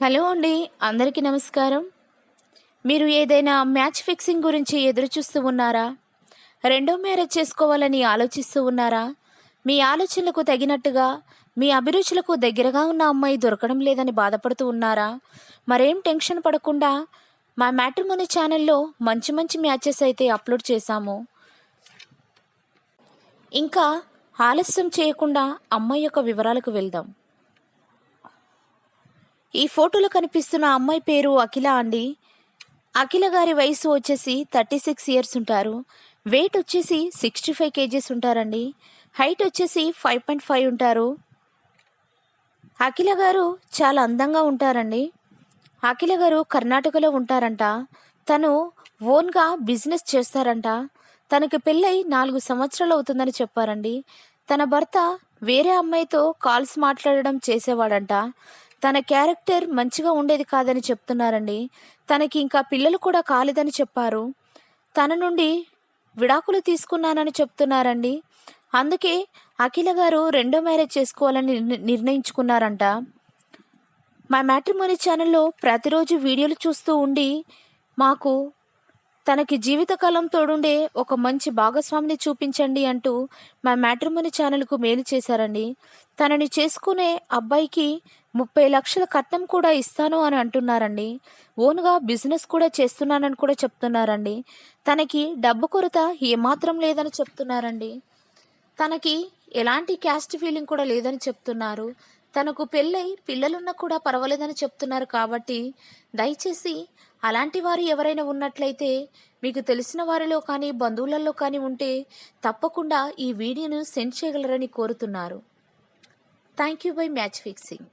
Hello అండి. అందరికీ నమస్కారం. మీరు ఏదైనా మ్యాచ్ ఫిక్సింగ్ గురించి ఎదురు చూస్తూ ఉన్నారా? రెండో మ్యారేజ్ చేసుకోవాలని ఆలోచిస్తూ ఉన్నారా? మీ ఆలోచనలకు తగినట్టుగా, మీ అభిరుచులకు దగ్గరగా ఉన్న అమ్మాయి దొరకడం లేదని బాధపడుతూ ఉన్నారా? మరేం టెన్షన్ పడకుండా మా మ్యాట్రిమోనీ ఛానల్లో మంచి మంచి మ్యాచెస్ అయితే అప్లోడ్ చేశాము. ఇంకా ఆలస్యం చేయకుండా అమ్మాయి యొక్క వివరాలకు వెళ్దాం. ఈ ఫోటోలో కనిపిస్తున్న అమ్మాయి పేరు అఖిల అండి. అఖిల గారి వయసు వచ్చేసి 36 ఇయర్స్ ఉంటారు. వెయిట్ వచ్చేసి 65 కేజీస్ ఉంటారండి. హైట్ వచ్చేసి 5.5 ఉంటారు. అఖిల గారు చాలా అందంగా ఉంటారండి. అఖిల గారు కర్ణాటకలో ఉంటారంట. తను ఓన్గా బిజినెస్ చేస్తారంట. తనకి పెళ్ళై 4 సంవత్సరాలు అవుతుందని చెప్పారండి. తన భర్త వేరే అమ్మాయితో కాల్స్ మాట్లాడడం చేసేవాడంట. తన క్యారెక్టర్ మంచిగా ఉండేది కాదని చెప్తున్నారండి. తనకి ఇంకా పిల్లలు కూడా కాలేదని చెప్పారు. తన నుండి విడాకులు తీసుకున్నానని చెప్తున్నారండి. అందుకే అఖిల గారు రెండో మ్యారేజ్ చేసుకోవాలని నిర్ణయించుకున్నారంట. మా మ్యాట్రిమోనీ ఛానల్లో ప్రతిరోజు వీడియోలు చూస్తూ ఉండి మాకు తనకి జీవితకాలం తోడుండే ఒక మంచి భాగస్వామిని చూపించండి అంటూ మా మ్యాట్రిమోనీ ఛానల్కు మెయిల్ చేశారండి. తనని చేసుకునే అబ్బాయికి 30 లక్షల కట్నం కూడా ఇస్తాను అని అంటున్నారండి. ఓన్గా బిజినెస్ కూడా చేస్తున్నానని కూడా చెప్తున్నారండి. తనకి డబ్బు కొరత ఏమాత్రం లేదని చెప్తున్నారండి. తనకి ఎలాంటి క్యాస్ట్ ఫీలింగ్ కూడా లేదని చెప్తున్నారు. తనకు పెళ్ళై పిల్లలున్నా కూడా పర్వాలేదని చెప్తున్నారు. కాబట్టి దయచేసి అలాంటి వారు ఎవరైనా ఉన్నట్లయితే మీకు తెలిసిన వారిలో కానీ బంధువులలో కానీ ఉంటే తప్పకుండా ఈ వీడియోను సెండ్ చేయగలరని కోరుతున్నారు. Thank you by match fixing.